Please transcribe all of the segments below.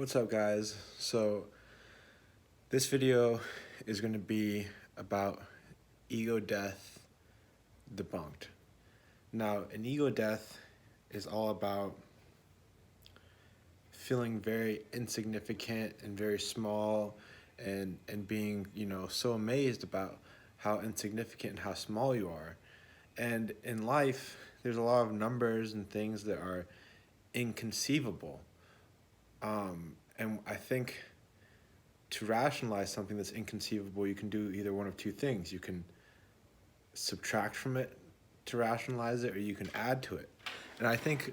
What's up, guys? So this video is going to be about ego death debunked. Now, an ego death is all about feeling very insignificant and very small and being, so amazed about how insignificant and how small you are. And in life, there's a lot of numbers and things that are inconceivable. And I think to rationalize something that's inconceivable, you can do either one of two things. You can subtract from it to rationalize it, or you can add to it. And I think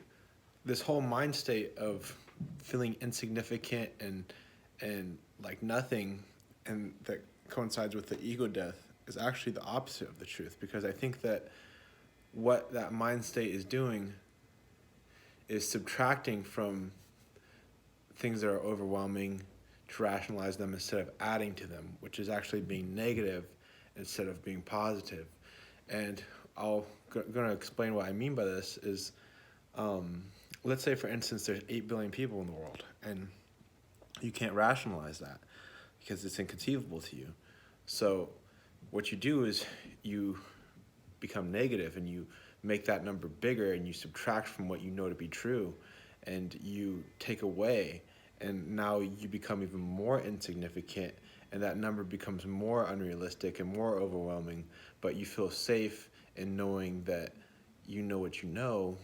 this whole mind state of feeling insignificant and like nothing, and that coincides with the ego death, is actually the opposite of the truth. Because I think that what that mind state is doing is subtracting from things that are overwhelming to rationalize them instead of adding to them, which is actually being negative instead of being positive. And I'm going to explain what I mean by this is, let's say, for instance, there's 8 billion people in the world, and you can't rationalize that because it's inconceivable to you. So what you do is you become negative and you make that number bigger, and you subtract from what you know to be true, and you take away, and now you become even more insignificant, and that number becomes more unrealistic and more overwhelming. But you feel safe in knowing that you know what you know,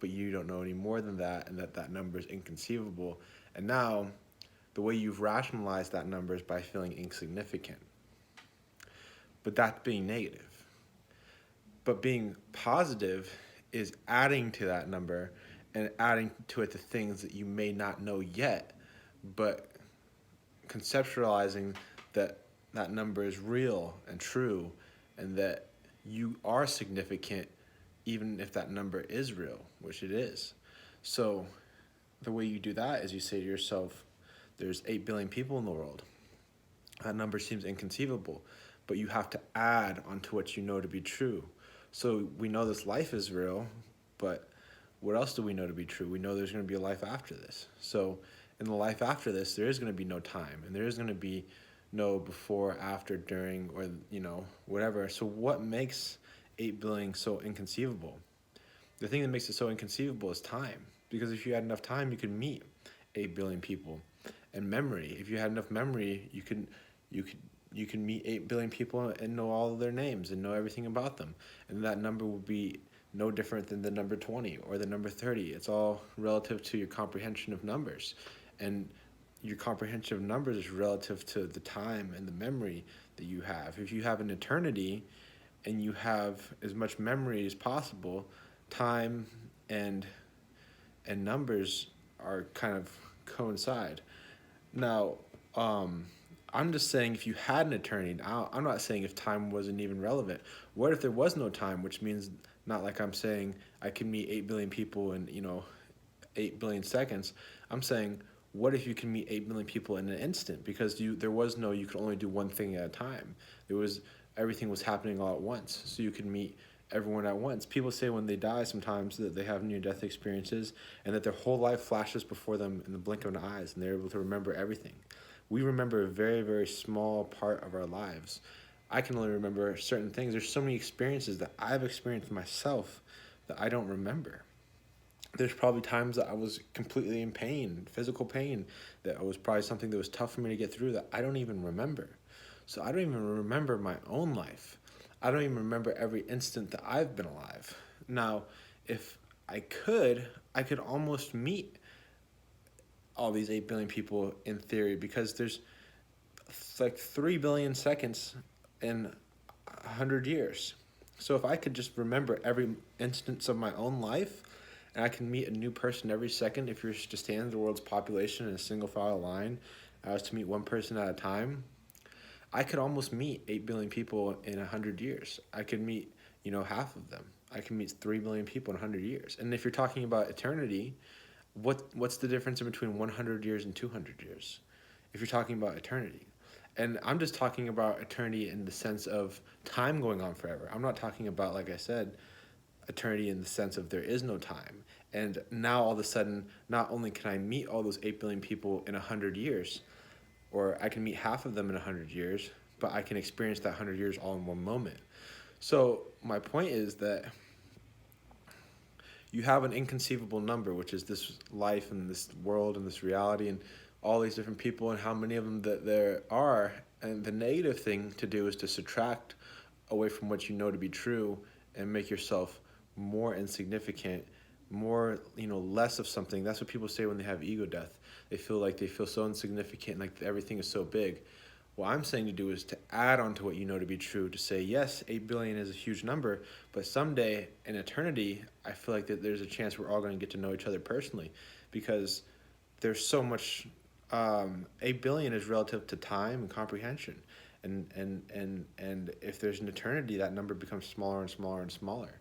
but you don't know any more than that, and that number is inconceivable. And now the way you've rationalized that number is by feeling insignificant, but that's being negative. But being positive is adding to that number and adding to it the things that you may not know yet, but conceptualizing that that number is real and true, and that you are significant even if that number is real, which it is. So the way you do that is you say to yourself, there's 8 billion people in the world. That number seems inconceivable, but you have to add onto what you know to be true. So we know this life is real, but what else do we know to be true? We know there's going to be a life after this. So in the life after this, there is going to be no time, and there is going to be no before, after, during, or, whatever. So what makes 8 billion so inconceivable? The thing that makes it so inconceivable is time. Because if you had enough time, you could meet 8 billion people. And memory, if you had enough memory, you can meet 8 billion people and know all of their names and know everything about them. And that number will be no different than the number 20 or the number 30. It's all relative to your comprehension of numbers. And your comprehension of numbers is relative to the time and the memory that you have. If you have an eternity and you have as much memory as possible, time and numbers are kind of coincide. Now, I'm just saying, if you had an eternity, I'm not saying if time wasn't even relevant. What if there was no time, which means, not like I'm saying I can meet 8 billion people in, 8 billion seconds. I'm saying, what if you can meet 8 billion people in an instant? Because you could only do one thing at a time. Everything was happening all at once, so you could meet everyone at once. People say when they die sometimes that they have near-death experiences, and that their whole life flashes before them in the blink of an eye, and they're able to remember everything. We remember a very, very small part of our lives. I can only remember certain things. There's so many experiences that I've experienced myself that I don't remember. There's probably times that I was completely in pain, physical pain, that was probably something that was tough for me to get through that I don't even remember. So I don't even remember my own life. I don't even remember every instant that I've been alive. Now, if I could almost meet all these 8 billion people in theory, because there's like 3 billion seconds in 100 years. So if I could just remember every instance of my own life, and I can meet a new person every second, if you're to stand the world's population in a single file line, I was to meet one person at a time, I could almost meet 8 billion people in 100 years. I could meet, half of them. I can meet 3 billion people in 100 years. And if you're talking about eternity, what's the difference in between 100 years and 200 years? If you're talking about eternity. And I'm just talking about eternity in the sense of time going on forever. I'm not talking about, like I said, eternity in the sense of there is no time. And now all of a sudden, not only can I meet all those 8 billion people in 100 years, or I can meet half of them in 100 years, but I can experience that 100 years all in one moment. So my point is that you have an inconceivable number, which is this life and this world and this reality and all these different people and how many of them that there are. And the negative thing to do is to subtract away from what you know to be true and make yourself more insignificant, more, less of something. That's what people say when they have ego death. They feel like they feel so insignificant, like everything is so big. What I'm saying to do is to add on to what you know to be true, to say, yes, 8 billion is a huge number, but someday in eternity, I feel like that there's a chance we're all going to get to know each other personally, because there's so much. 8 billion is relative to time and comprehension. And if there's an eternity, that number becomes smaller and smaller and smaller,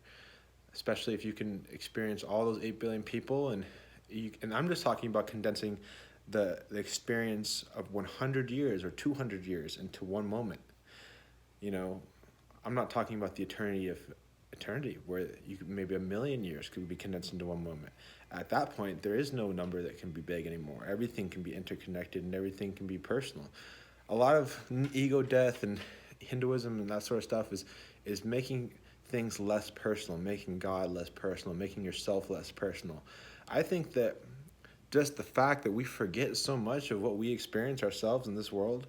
especially if you can experience all those 8 billion people. And I'm just talking about condensing the experience of 100 years or 200 years into one moment. You know, I'm not talking about the eternity of eternity, where you could, maybe a million years could be condensed into one moment. At that point, there is no number that can be big anymore. Everything can be interconnected and everything can be personal. A lot of ego death and Hinduism and that sort of stuff is making things less personal, making God less personal, making yourself less personal. I think that just the fact that we forget so much of what we experience ourselves in this world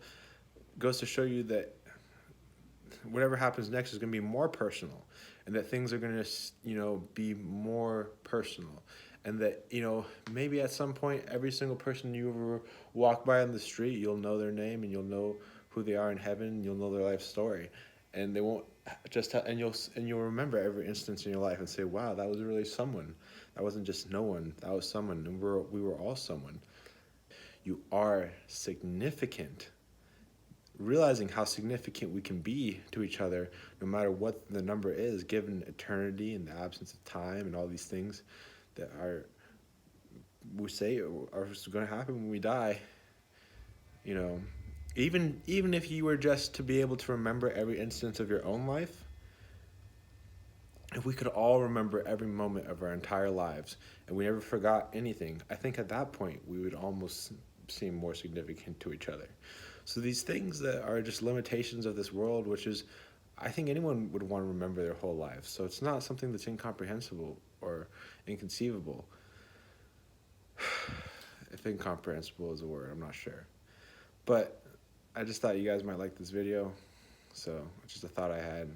goes to show you that whatever happens next is going to be more personal, and that things are going to, be more personal. And that, maybe at some point, every single person you ever walk by on the street, you'll know their name and you'll know who they are in heaven, and you'll know their life story. And they won't and you'll remember every instance in your life and say, wow, that was really someone. That wasn't just no one, that was someone, and we were all someone. You are significant. Realizing how significant we can be to each other, no matter what the number is, given eternity and the absence of time and all these things that we say are going to happen when we die. You know, even if you were just to be able to remember every instance of your own life, if we could all remember every moment of our entire lives and we never forgot anything, I think at that point we would almost seem more significant to each other. So these things that are just limitations of this world, which is, I think anyone would want to remember their whole life. So it's not something that's incomprehensible or inconceivable. If incomprehensible is a word, I'm not sure. But I just thought you guys might like this video. So it's just a thought I had.